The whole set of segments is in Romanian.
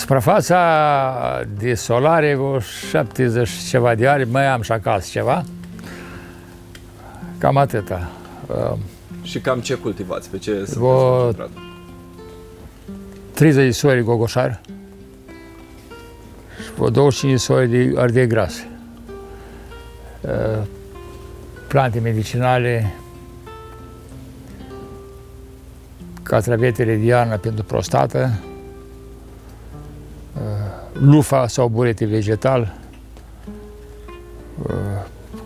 Suprafața de solare, o 70 ceva de ani, mai am și acasă ceva. Cam atâta. Și cam ce cultivați? Pe ce sunteți O- concentrat? 30 de soi de gogoșar și vreo 25 de soi de ardei grase. Plante medicinale, castravetele de iarnă pentru prostată, lufa sau burete vegetal,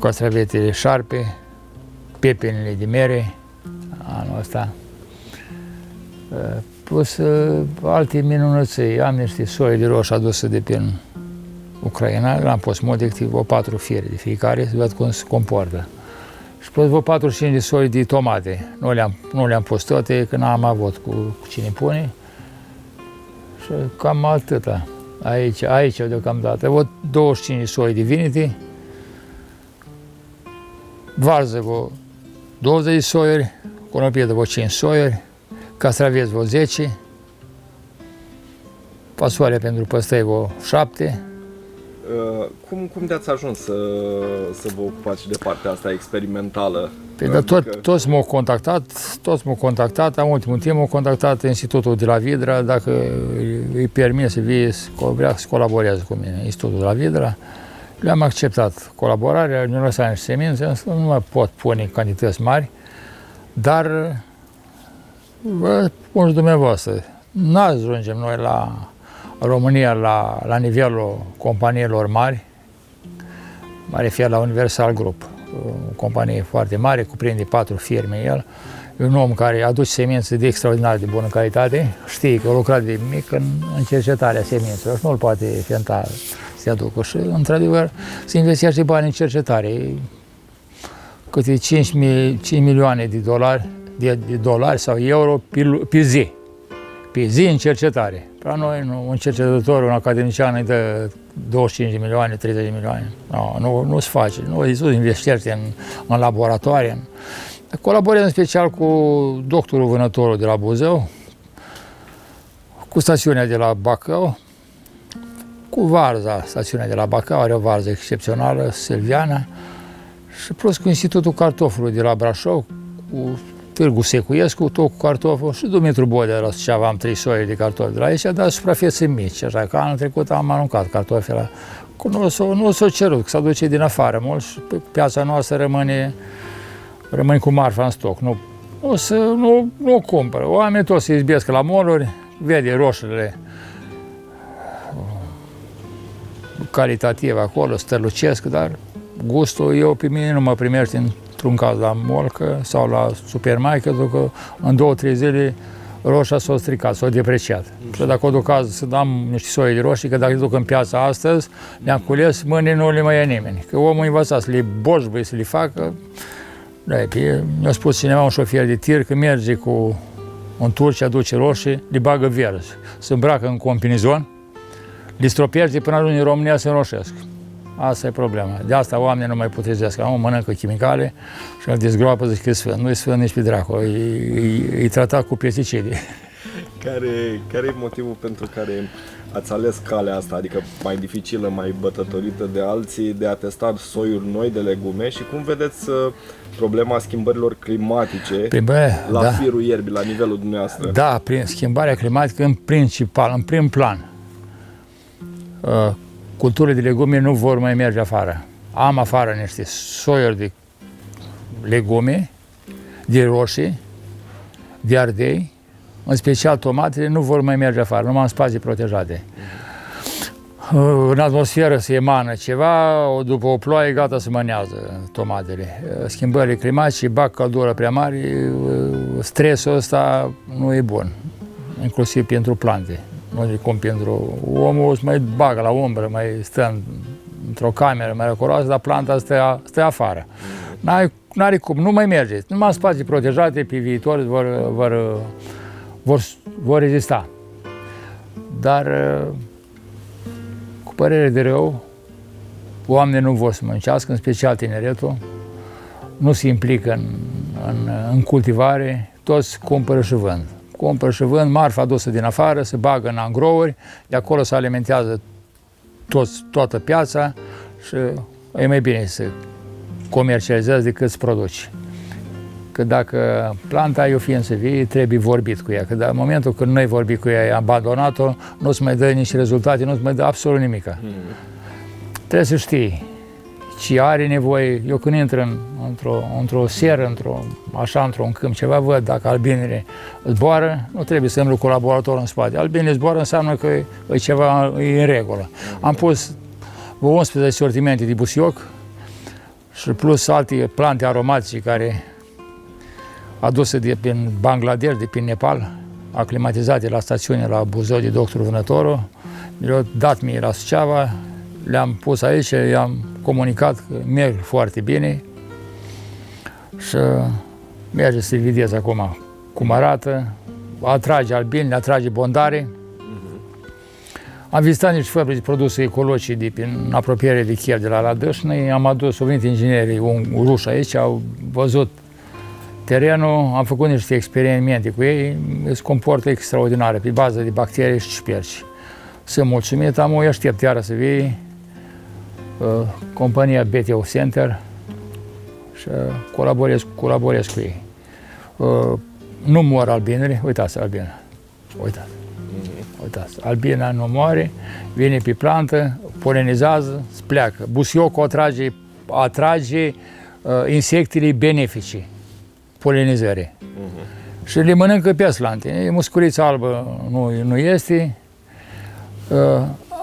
castravetele șarpe, pepenele de mere, anul ăsta, plus alte minunățări. Am niște soi de roșii aduse de prin Ucraina, l-am pus molectiv, o 4 fiere de fiecare, să văd cum se comportă. Și plus vreo 45 de soi de tomate. Nu le-am pus toate, că n-am avut cu cine pune. Și cam atâta. Aici deocamdată. Văd 25 de soi de vinete, varză vreo 20 de soiuri, conopie de vreo 5 soiuri, castraveți vreo 10, fasoare pentru păstăi vreo 7. Cum de-ați ajuns să vă ocupați și de partea asta experimentală? Păi, dar toți m-au contactat, în ultimul timp m-au contactat Institutul de la Vidra, dacă îi permit să vie, vrea să colaboreze cu mine, Institutul de la Vidra. Le-am acceptat colaborarea, ne-au lăsat niște semințe, însă nu mai pot pune în cantități mari, dar vă spun și dumneavoastră, nu ajungem noi la România la nivelul companiilor mari, mă refer la Universal Group, o companie foarte mare, cuprinde 4 firme el. E un om care aduce semințe de extraordinar de bună calitate, știe că a lucrat de mic în cercetarea semințelor și nu îl poate fenta să se aducă. Și, într-adevăr, se investește bani în cercetare. Câte 5 milioane de dolari sau euro pe zi. Pe zi în cercetare. La noi, un cercetător, un academician îi dă 25 de milioane, 30 de milioane. Nu se face. Nu investește în laboratoare. Colaborez în special cu doctorul vânătorul de la Buzău, cu stațiunea de la Bacău, cu varza, stațiunea de la Bacău, are o varză excepțională, Silviana, și plus cu Institutul Cartofului de la Brașov, cu Târgu Secuiescu, tot cu cartoful, și Dumitru Bodea de la Suceava, am 3 soi de cartofi de la aici, dar suprafețe mici, așa că anul trecut am aruncat cartofi la... Nu s-o cerut, că s-a duce din afară mult și pe piața noastră rămâne cu marfa în stoc. Nu o cumpără. Oamenii toți se izbesc la mall-uri, vede roșiile calitativ acolo, strălucesc, dar gustul pe mine nu mă primește într-un caz la mall sau la supermarket, că în 2-3 zile roșia s-a stricat, s-a depreciat. Și dacă o duc azi să dăm niște soi de roșii, că dacă le duc în piața astăzi, le-am cules, mâine nu le mai ia nimeni. Că omul învăța să le boșbăi, să le facă. Mi-a spus cineva, un șofer de tir, că merge în Turcia, aduce roșii, le bagă verzi, se îmbracă în combinezon, le stropește până ajunge în România să înroșesc. Asta e problema. De asta oamenii nu mai putrezesc. Omul mănâncă chimicale și îl dezgroapă, zic că e sfânt. Nu e sfânt nici pe dracu, e tratat cu pesticide. Care e motivul pentru care ați ales calea asta, adică mai dificilă, mai bătătorită de alții, de a testa soiuri noi de legume, și cum vedeți problema schimbărilor climatice la firul ierbii, la nivelul dumneavoastră? Da, prin schimbarea climatică în prim plan. Culturile de legume nu vor mai merge afară. Am afară niște soiuri de legume, de roșii, de ardei, în special tomatele, nu vor mai merge afară, numai în spații protejate. În atmosferă se emană ceva, după o ploaie gata se mânează tomatele. Schimbările climatice bag căldură prea mare, stresul ăsta nu e bun, inclusiv pentru plante. Nu e cum pentru omul, se mai bagă la umbră, mai stă într-o cameră mai răcoroasă, dar planta stă afară. N-are cum, nu mai merge. Numai spații protejate pe viitor vor rezista. Dar, cu părere de rău, oamenii nu vor să muncească, în special tineretul, nu se implică în cultivare, toți cumpără și vând. cumpăr și vând marfa adusă din afară, se bagă în angrouri, de acolo se alimentează toată piața și e mai bine să comercializezi decât să produci. Că dacă planta e o ființă vie, trebuie vorbit cu ea. Că în momentul când nu ai vorbit cu ea, ai abandonat-o, nu-ți mai dă nici rezultate, nu-ți mai dă absolut nimic. Trebuie să știi ce are nevoie. Eu când intru într-o seră, într-un câmp, ceva, văd dacă albinele zboară, nu trebuie să îmi cu colaborator în spate. Albinele zboară înseamnă că e ceva e în regulă. Am pus 11 sortimente de busioc și plus alte plante aromatice care aduse din Bangladesh, de prin Nepal, aclimatizate la stațiune la Buzău de Doctor Vânătoru. Le-au dat mie la Suceava, le-am pus aici, i-am comunicat că merg foarte bine și merge să vedeți acum cum arată, atrage albini, atrage bondare. Am vizitat niște fabrici de produse ecologice din apropiere de Kiev, de la Ladâșnăi, am adus, au venit inginerii ruși aici, au văzut terenul, am făcut niște experimente cu ei, se comportă extraordinar, pe bază de bacterii și ciuperci. Sunt mulțumit, îi aștept iară să vii, compania BTO Center și colaborez cu ei. Nu mor albinele, uitați albina, uitați, albina nu moare, vine pe plantă, polenizează, se pleacă. Busiocul atrage insectele benefice polenizării. Și le mănâncă pe aslante. Musculița albă nu este.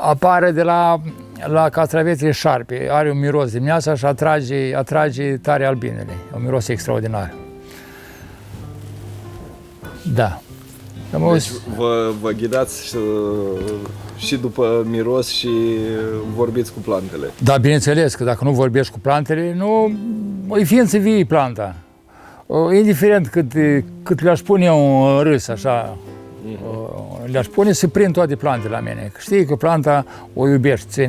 Apare de la castravețele șarpe. Are un miros dimineața și atrage tare albinele. Un miros extraordinar. Da. Deci vă ghidați și după miros și vorbiți cu plantele. Da, bineînțeles că dacă nu vorbești cu plantele, e ființă vie planta. Indiferent cât le-aș pune eu în râs, așa, le-aș pune să prind toate plantele la mine. Știi că planta o iubești,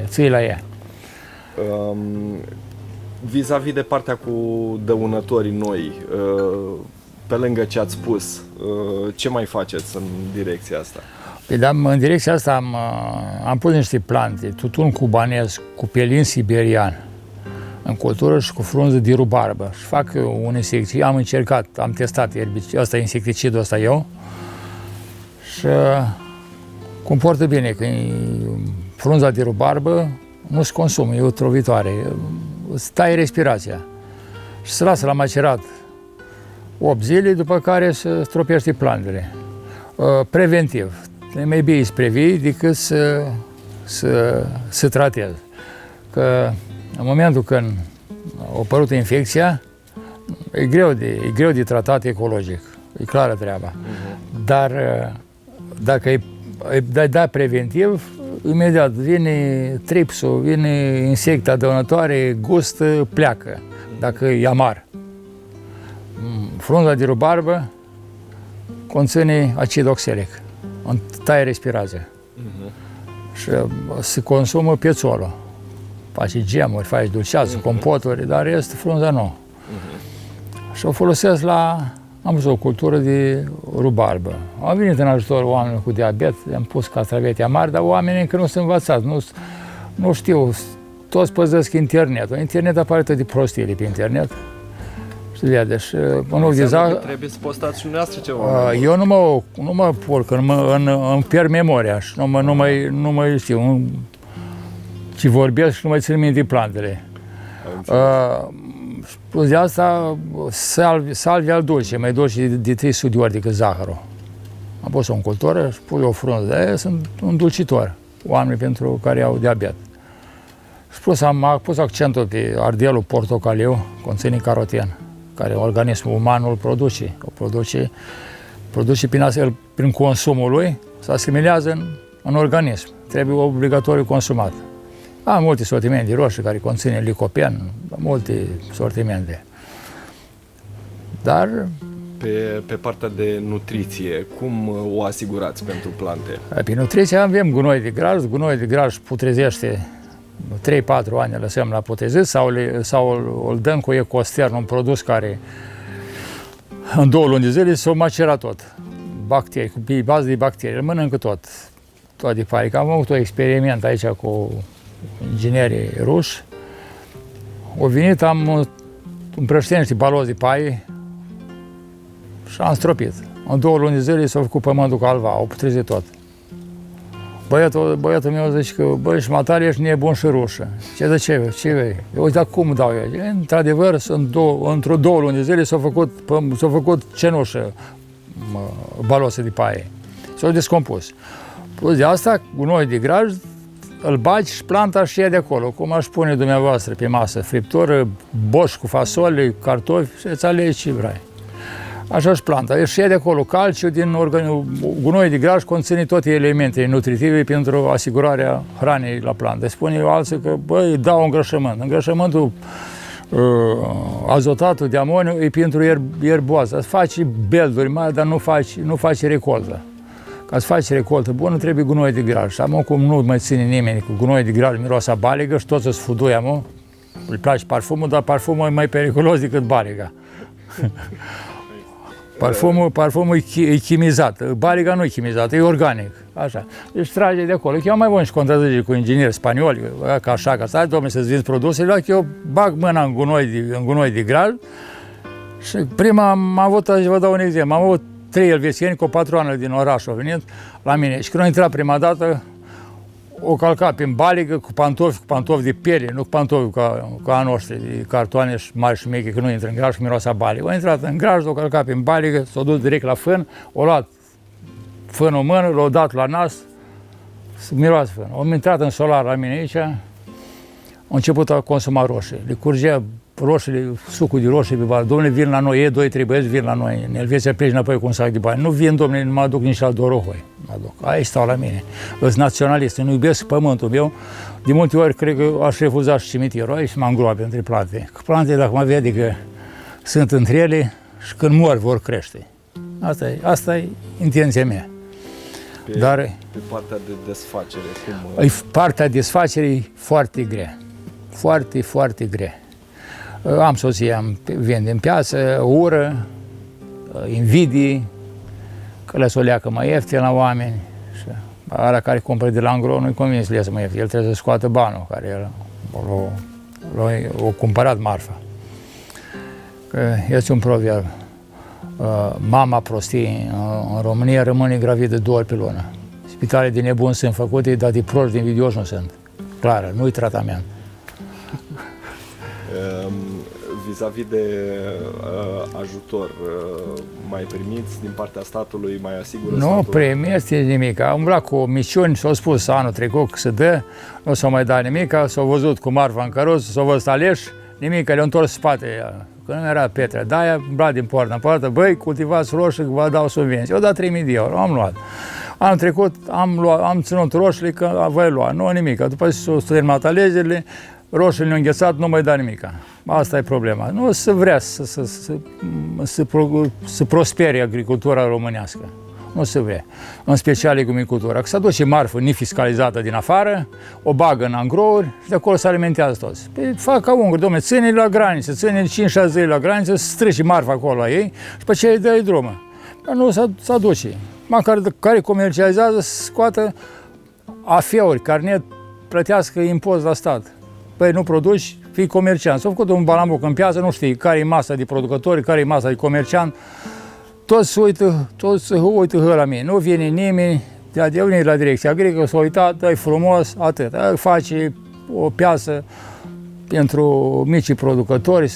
ții la ea. Vis-a-vis de partea cu dăunătorii noi, pe lângă ce ați spus, ce mai faceți în direcția asta? Păi, da, în direcția asta am pus niște plante, tutun cubanez cu pelin siberian în cultură și cu frunză de rubarbă. Și fac un insecticid, am încercat, am testat ăsta, insecticidul ăsta eu și comportă bine, că frunza de rubarbă nu se consumă, e otrovitoare, îți taie respirația și se lasă la macerat 8 zile, după care se stropește plantele. Preventiv, e mai bine să previi decât să tratezi. Că în momentul când a apărut infecția, e greu de tratat ecologic, e clară treaba. Dar dacă dai preventiv, imediat vine tripsul, vine insecta dăunătoare, gustă, pleacă, dacă e amar. Frunza de rubarbă conține acid oxalic, taie respirația. Și se consumă pețolul. Faci gemuri, faci dulceață, compoturi, dar este frunza nu. Și o folosesc am văzut o cultură de rubarbă. Am venit în ajutorul oamenilor cu diabet, le-am pus castravete amari, dar oamenii încă nu sunt învățați, nu știu, toți păzesc internetul. Internet apare tot de prostile pe internet. Și vede, și trebuie să postați și dumneavoastră ceva. Eu nu mă porc, îmi pierd memoria și nu mai știu ce vorbesc și nu mai țin minte plantele. Plus de asta, salvia al dulce, mai dulce de 300 de ori decât zahărul. Am pus-o în cultură și pui o frunză, de aia sunt un dulcitor, oamenii pentru care au diabet. Și am pus accentul pe ardelul portocaliu, conține caroten, care organismul uman îl produce. O produce prin consumul lui, se asimilează în organism. Trebuie obligatoriu consumat. Am multe sortimente de roșii care conține licopen, multe sortimente. Dar pe partea de nutriție, cum o asigurați pentru plante? Pe nutriție avem gunoi de graj putrezește 3-4 ani, le lăsăm la putrezit sau îl dăm cu ecostern, un produs care În 2 luni de zile s-o macera tot. Bacterii, cu bază de bacterii, mănâncă tot de parică. Am avut un experiment aici cu inginerii ruși. Au venit, am împrăștenit niște balozi de paie și am stropit. În 2 luni de zile s-a făcut pământul cu alva, au putrezit tot. Băiatul meu zice că, băi, și matale ești nebun și rușă. Ce vei? Eu uite, cum dau eu? Într-adevăr, într-o 2 luni de zile s-a făcut cenușă, balose de paie. S-au descompus. Plus de asta, gunoi de graj, îl bagi și planta și ia de acolo, cum aș pune dumneavoastră pe masă, friptură, boș cu fasole, cartofi și îți alegi ce vrei. Așa și planta. Își ia de acolo calciu din gunoi de graj, conține toate elementele nutritive pentru asigurarea hranei la plantă. Spune alții că, băi, dau îngrășământ. Îngrășământul azotatul de amoniu e pentru ierboază. Faci belduri mari, dar nu faci recoltă. Ca să faci recoltă bună, trebuie gunoi de graj. Și acum cum nu mai ține nimeni cu gunoi de graj, miroasa baligă și toți îți fuduia, mă. Îi place parfumul, dar parfumul e mai periculos decât baliga. Parfumul e chimizat, baliga nu e chimizată, e organic, așa. Deci trage de acolo. Eu mai bun și contrazice cu ingineri spanioli, ca așa, ca stai, domnule, să-ți vinzi produsele, că eu bag mâna în gunoi de graj și prima am avut, vă dau un exemplu, am avut 3 elvețieni cu o patroană din oraș, au venit la mine și când au intrat prima dată, o calca prin baligă cu pantofi de piele, nu cu pantofi ca a noștri, de cartoane și mari și mici, că nu intră în graj, miroasa baligă. Au intrat în graj, o calca prin baligă, s-au dus direct la fân, au luat fânul în mână, l-au dat la nas, miroase fân. Au intrat în solar la mine aici, au început a consuma roșii. Le curgea roșiile, sucul de roșii pe bară. Dom'le, vin la noi, 2-3 băieți vin la noi. În Elveția pleci înapoi cu un sac de bani. Nu vin, dom'le, nu mă aduc nici la Dorohoi. Aici stau la mine. Sunt naționalist, nu iubesc pământul meu. De multe ori cred că aș refuza și cimitirul aici și mă îngroape între plante. Că plantele, dacă mă vede că sunt între ele și când mor vor crește. Asta e intenția mea. Pe partea de desfacere, cum... Partea desfacerii e foarte grea. Foarte, foarte grea. Am soția, vând în piață, ură, invidii, că le-s o leacă mai ieftin la oameni. Și ala care cumpără de la Angro nu-i convins să le iasă mai ieftin. El trebuie să scoată banul care l-a cumpărat marfa. Că este un proverb. Mama prostii în România rămâne gravidă 2 ori pe lună. Spitale de nebuni sunt făcute, dar de proști, de invidioși nu sunt. Clar, nu-i tratament. Vis-a-vis de ajutor, mai primiți din partea statului, mai asigură statul? Nu primiți nimic. Am umblat cu misiuni, s-au spus anul trecut că se dă, nu s-au mai dat nimic, s-au văzut cu marfa în căruț, s-au văzut aleși, nimic, le-au întors spate. Că nu era Petre, de-aia umblat din poartă în poartă, băi, cultivați roșii, că vă dau subvenții. Eu dat 3.000 de euro, am luat. Anul trecut am ținut roșiile că voi lua, nu nimic. După ce s-au terminat alegerile, roșiile ne-au înghețat, nu mai da nimic. Asta e problema. Nu se vrea să prospere agricultura românească. Nu se vrea. În special legumicultura. Că se aduce marfă nefiscalizată din afară, o bagă în angrouri și de acolo se alimentează toți. Păi fac ca unguri, dom'le, ține la graniță, ține 5-6 zile la graniță, strici marfa acolo la ei și pe ce îi dă-i drumă. Dar nu se aduce. Măcar care comercializează să scoată AF-uri, carnet, plătească impozit la stat. Păi nu produci, fii comerciant. S-a făcut un balambuc în piață, nu știi care e masa de producători, care e masa de comerciant. Toți se uită la mine. Nu vine nimeni, eu vin la direcția agricolă, s-a uitat, e frumos, atât. Face o piață pentru micii producători,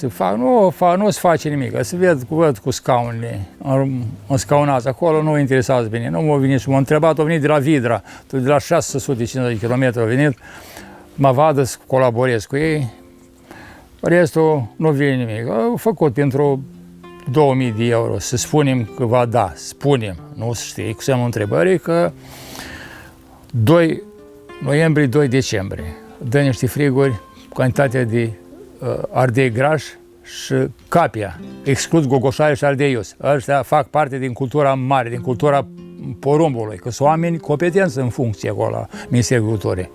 nu se face nimic. Se văd cu scaunele înscaunați acolo, nu interesează bine. Nu m-a venit și m-a întrebat, a venit de la Vidra, de la 650 de km a venit, mă vadă să colaborez cu ei, restul nu vine nimic. Au făcut pentru 2000 de euro, să spunem că va da, spunem, nu știi, cu semnul întrebării, că 2 noiembrie, 2 decembrie, dă niște friguri, cantitatea de ardei grași și capia, exclus gogoșaie și ardei ius. Ăștia fac parte din cultura mare, din cultura porumbului, că sunt oameni competenți în funcție acolo la Ministerul Agriculturii.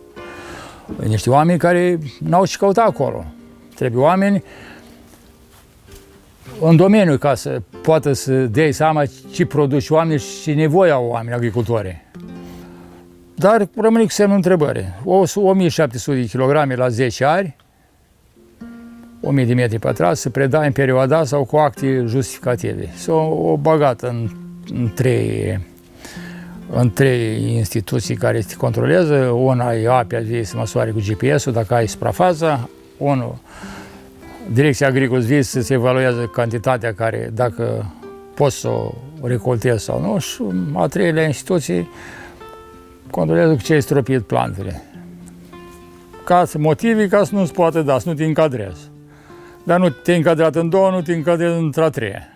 Niște oameni care n-au ce căuta acolo. Trebuie oameni în domeniu ca să poată să dea seama ce produci oamenii și ce nevoie au oamenii agricultorii. Dar rămâne cu semnul întrebării. 1700 de kilograme la 10 ani, 1000 de metri pătrați, se predă în perioada sau cu acte justificative. S-au băgat în trei instituții care te controlează. Una e APA, să măsoare cu GPS-ul dacă ai suprafața. Unul, Direcția Agricolă să se evaluează cantitatea care, dacă poți să o recoltezi sau nu. Și a treilea instituție controlează cu ce ai stropit plantele. Motivii ca să nu-ți poate da, să nu te încadrezi. Dar nu te-ai încadrat în două, nu te încadrezi într-a treia.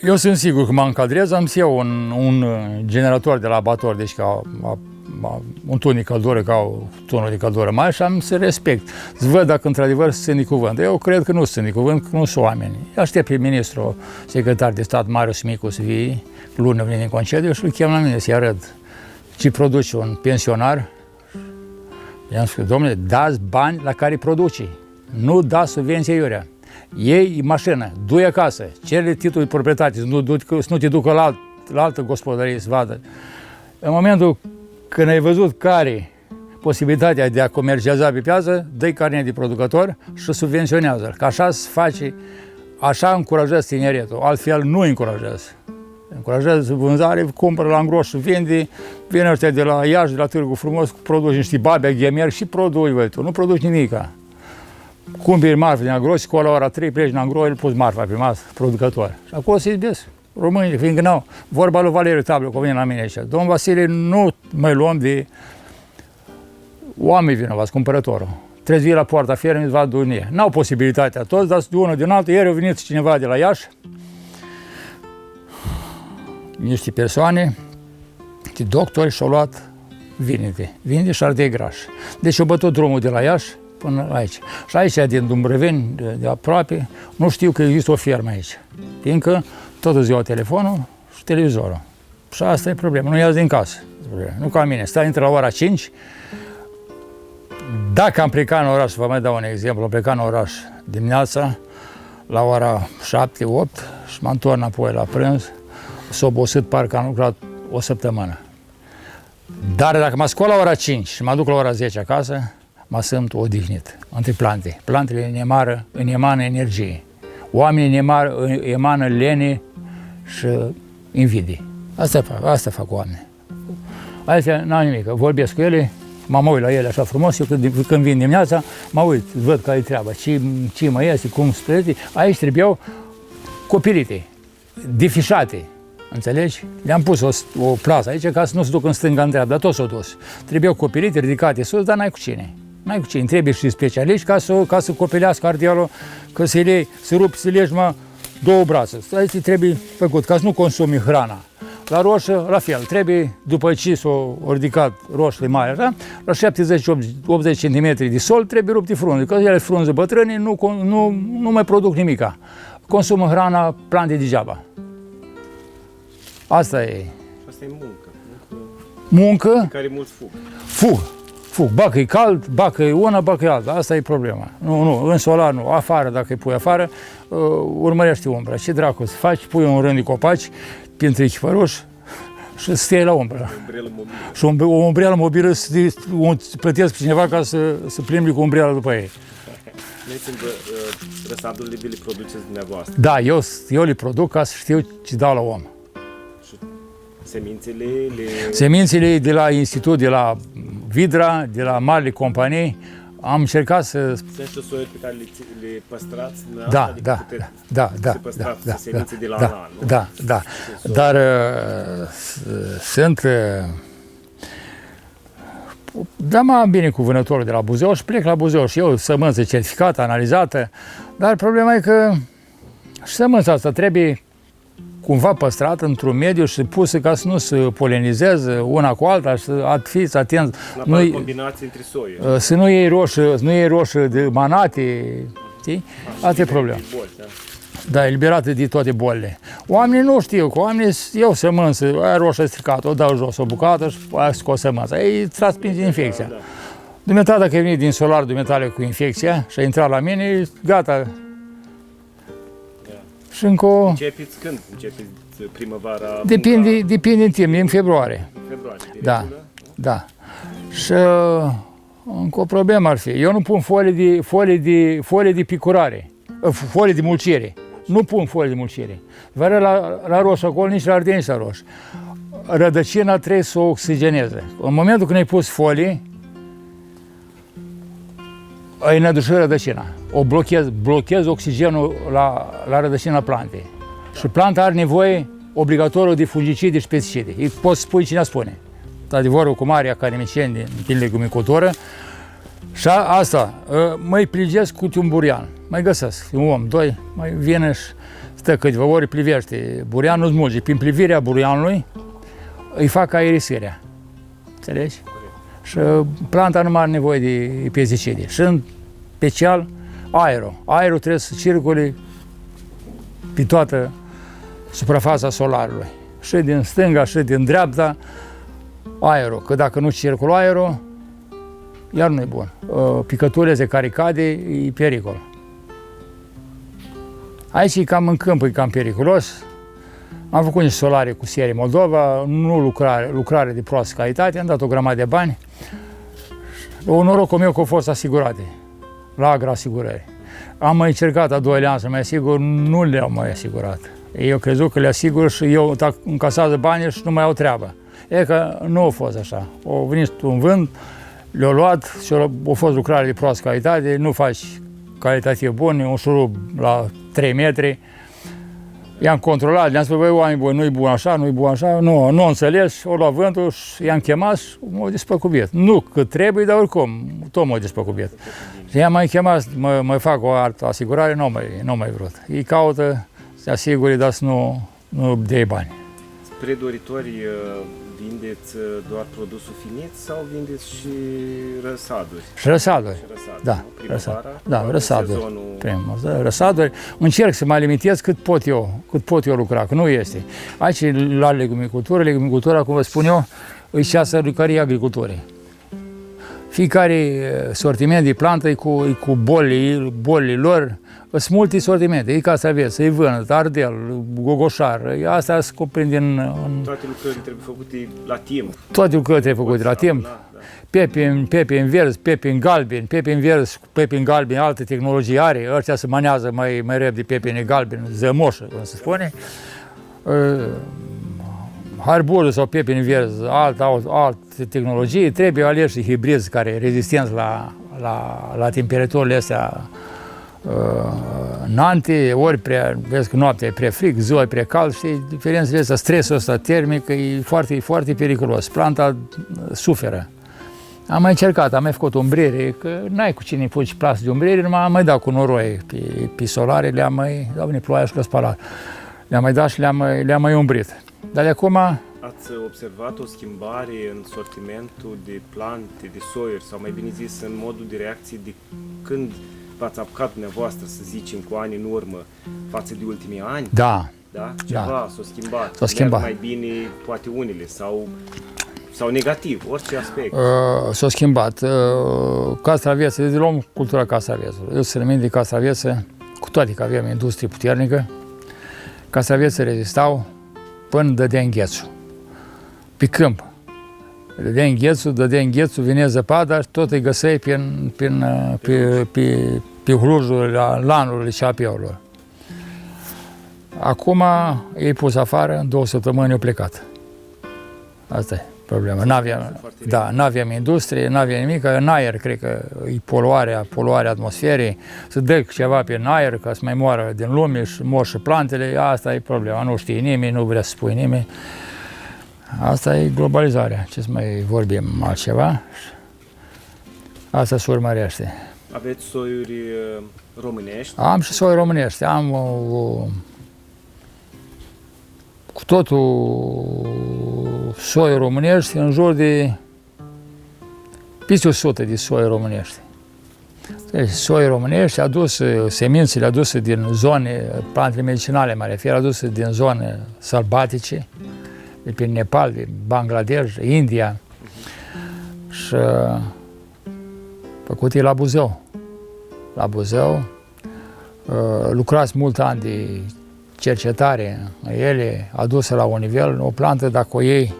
Eu sunt sigur că mă încadrez, am să iau un generator de la abator, deci ca un turn de căldură, ca o turnul de căldură mare și am să respect. Să văd dacă într-adevăr sunt de cuvânt. Eu cred că nu sunt de cuvânt, că nu sunt oameni. Aștept pe ministrul secretar de stat, Marius Micu, să vie, lună vine în concediu și îl chem la mine să-i arăt ce produce un pensionar. I-am spus, domnule, dați bani la care produce, nu dați subvenție iurea. Iei mașină, du-i acasă, cere titlul de proprietate, să nu te ducă la altă gospodărie să vadă. În momentul când ai văzut care posibilitatea de a comercializa pe piață, dă-i carnet de producător și subvenționează. Că așa se face, așa încurajează tineretul, altfel nu încurajează. Încurajează vânzare, cumpără la îngros și vinde, vine ăștia de la Iași, de la Târgu Frumos, produci niște babe, ghemeri și produci, tu nu produci nimica. Cumperi marfă din agro și la ora 3 pleci în agro, îl pus marfa pe masă, producător. Și acolo se izbesc românii, fiindcă n-au. Vorba lui Valeriu Tablu, că vine la mine aici. Domnul Vasile, nu mai luăm de oameni vinovați, cumpărătorul. Trebuie să vii la poarta fermei, îți va dunie. N-au posibilitatea toți, dar de unul din altul. Ieri a venit cineva de la Iași, niște persoane, doctori și-au luat vinde și ardei graș. Deci au bătut drumul de la Iași până aici. Și aici, din Dumbrăveni, de aproape, nu știu că există o fermă aici. Fiindcă tot îți iau telefonul și televizorul. Și asta e problema, nu iau din casă. Nu ca mine, stai între la ora 5. Dacă am plecat în oraș, vă mai dau un exemplu, am plecat în oraș dimineața, la ora 7, 8 și mă întorc înapoi la prânz. S-a obosit, parcă am lucrat o săptămână. Dar dacă mă scol la ora 5 și mă duc la ora 10 acasă, mă simt odihnit între plante. Plantele îmi emană energie. Oamenii emană lene și invidii. Asta fac oamenii. Altfel n-am nimic. Vorbesc cu ele, mă uit la ele așa frumos, eu când vin dimineața, mă uit, văd care e treaba, ce mai este, cum se plăte. Aici trebuiau copilite, defișate. Înțelegi? Le-am pus o plasă aici ca să nu se ducă în stânga, în dreapta, dar tot s-o dus. Trebuiau copilite ridicate sus, dar n-ai cu cine. N-ai cu cine. Trebuie și specialiști ca să copilească ardealul, că să rupi, să legi două brațe. Asta trebuie făcut, ca să nu consumi hrana. La roșă, la fel, trebuie, după ce s-au ridicat roșile mari, așa, la 70-80 cm de sol trebuie rupte frunze, că ele frunze bătrâne nu mai produc nimica. Consumă hrana plante degeaba. Asta e. Asta e muncă. Muncă? Care mulți fug. Fug. Bacă e cald, bacă e una, bacă e alta. Asta e problema. Nu, în solar nu. Afară, dacă îi pui afară, urmărește umbra. Ce dracu să faci? Pui un rând de copaci, printre echipăruși și stai la umbră. Și o umbrelă mobilă să plătesc cineva ca să plimbi cu umbrela după ei. Răsadurile le produceți dumneavoastră? Da, eu le produc ca să știu ce dau la om. Semințele de la institut, de la Vidra, de la marile companii, am încercat să... Sunt și soiuri pe care le păstrați? Da. Semințe de la an, nu? Da. Dar sunt... Da, m-am binecuvânătorul de la Buzău și plec la Buzău și eu sămânță certificată, analizată, dar problema e că și sămânța asta trebuie cumva păstrat într-un mediu și pusă ca să nu se polenizeze una cu alta și să fiți atenți. Nu combinații între soiuri. Să nu iei roșii de manate, știi? Asta e problema. Da, eliberate de toate bolile. Oamenii nu știu, că oamenii iau sămânță, aia roșie stricată, o dau jos o bucată și aia scos sămânța. Ei transmit infecția. Dumneata, dacă ai venit din solar, dumneata cu infecția și ai intrat la mine, gata. Și încă o... Începeți când? Începeți primăvara? Depinde în timp, în februarie. Februarie, de Da, regulă? da. Și încă o problemă ar fi. Eu nu pun folii de picurare, folii de mulcire. Nu pun folii de mulcire. Vără la roșu acolo, nici la ardei, nici la roșu. Rădăcina trebuie să o oxigeneze. În momentul când ai pus folii, îi năduși rădăcina. O blochezi oxigenul la rădăcina plantei. Și planta are nevoie obligatoriu de fungicide și pesticide. Îi poți spune cine spune. Adevărul cu mari academicieni din legumicultură. Și asta, mai pligesc cu un burian. Mai găsesc un om, doi, mai vine și stă câteva ori, plivește. Burianul smulge. Prin plivirea burianului îi fac aerisirea. Înțelegi? Și planta nu mai are nevoie de pesticide. Și în special aerul. Aerul trebuie să circule pe toată suprafața solarului. Și din stânga, și din dreapta, aerul. Că dacă nu circulă aerul, iar nu e bun. Picăturile care cade, e pericol. Aici e cam în câmp, e cam periculos. Am făcut niște solare cu serie Moldova, nu lucrare de proastă calitate, am dat o grămadă de bani. Norocul meu că au fost asigurate la Agroasigurări. Am mai încercat a doilea an să mai asigur, nu le-au mai asigurat. Eu crezut că le asigur și eu încasează banii și nu mai au treabă. E că nu a fost așa. Au venit un vânt, le-au luat și a fost lucrare de proastă calitate, nu faci calitativ bun, un șurub la 3 metri. I-am controlat, le-am spus, băi, oameni buni, nu-i bun așa, nu-i bun așa, nu au înțeles, au luat vântul și i-am chemat și m-au despăcubit. Nu cât trebuie, dar oricum, tot m-au despăcubit. Și i-am mai chemat, mai fac o altă asigurare, nu mai vrut. Ei caută, se asigure, dar să nu dea bani. Spre doritori, vindeți doar produsul finit sau vindeți și răsaduri? Și răsaduri. Da, răsaduri. Răsaduri. Încerc să mă limitez cât pot eu lucra, că nu este. Aici, la legumicultura, cum vă spun eu, e ceasă lucrării agriculturii. Fiecare sortiment de plantă e cu bolile lor, sunt multe sortimente, e castraveți, e vânăt, ardel, gogoșar, astea se cuprind în... Toate lucrările trebuie făcute la timp. Toate lucrările trebuie făcute la timp. Da. Pepe în verzi, pepe în galben, pepe în verzi, pepe în galben, altă tehnologie are, ăștia se manează mai repede pepe în galben, zămoșă, cum se spune. Harbulul sau pepe în verzi, altă tehnologie, trebuie aleși hibrizi care e rezistenți la temperaturile astea înalte, ori vezi că noaptea e prea frig, ziua e prea cald, știi, diferențele astea, stresul ăsta termic e foarte, foarte periculos. Planta suferă. Am mai încercat, am mai făcut umbrere, că n-ai cu cine pui plasă de umbrere, numai am mai dat cu noroi pe solare, le-am mai dat venit ploaia și le-a spălat. Le-am mai dat și le-am mai umbrit. Dar de acum... Ați observat o schimbare în sortimentul de plante, de soiuri, sau mai bine zis, în modul de reacție de când v-ați apucat dumneavoastră, să zicem, cu ani în urmă, față de ultimii ani? Da. Da? Ceva s-a schimbat. S-a schimbat. Mai bine, poate unele, sau negativ, orice aspect. S-a schimbat. Castraveță, de luăm cultura castravețului. Eu sunt rămân de castraveță, cu toate că aveam industrie puternică, castraveță rezistau până dădea înghețul. Pe câmp. Dădea înghețul, vine zăpada și tot îi găseai pe hlujul lanurile și apeurilor. Acum ei pus afară, în 2 săptămâni au plecat. Asta e problema. N-aveam industrie, n-aveam nimic, în aer, cred că e poluarea atmosferei, să dă ceva pe în aer ca să mai moară din lume și mor și plantele, asta e problema. Nu știe nimeni, nu vrea să spui nimeni. Asta e globalizarea, ce să mai vorbim altceva. Asta se urmărește. Aveți soiuri românești? Am și soi românești, am cu totul soi românești, în jur de peste 100 de soi românești. Deci, soi românești semințele aduse din zone, plantele medicinale mă refer, aduse din zone sălbatice, de prin Nepal, de Bangladesh, India și făcute la Buzău. La Buzău, lucrați mult ani de cercetare, ele aduse la un nivel, o plantă dacă o iei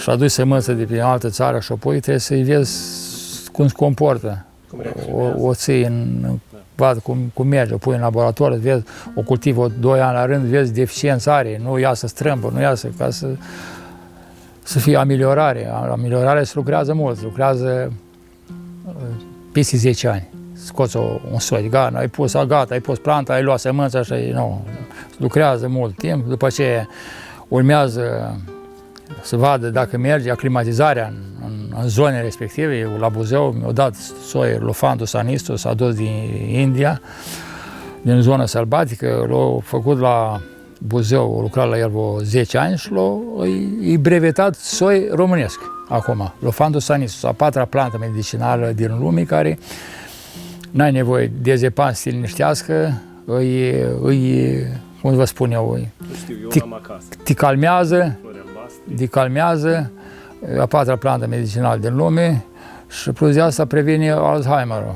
și aduci sămânță de pe o altă țară și o pui, trebuie să-i vezi cum se comportă. O ții vadă cum merge, o pui în laborator, vezi, o cultivă 2 ani la rând, vezi deficiență are, nu iasă strâmbă, nu iasă, ca să fie ameliorare. Ameliorarea se lucrează mult, se lucrează peste 10 ani. Scoți un soi, gata, ai pus planta, ai luat sămânța și nu, lucrează mult timp, după ce urmează să vadă dacă merge aclimatizarea în zone respective. La Buzău mi-au dat soi Lophanthus anistus, adus din India, din zona sălbatică, l-au făcut la Buzău, a lucrat la el vreo 10 ani și e brevetat soi românesc acum, Lophanthus anistus, a 4-a plantă medicinală din lume care n-ai nevoie de zepan să te liniștească, cum vă spun eu, te calmează, a 4-a plantă medicinală din lume și plus de asta previne Alzheimer-ul,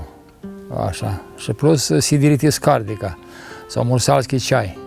așa, și plus sideritis cardica sau mursalski ceai.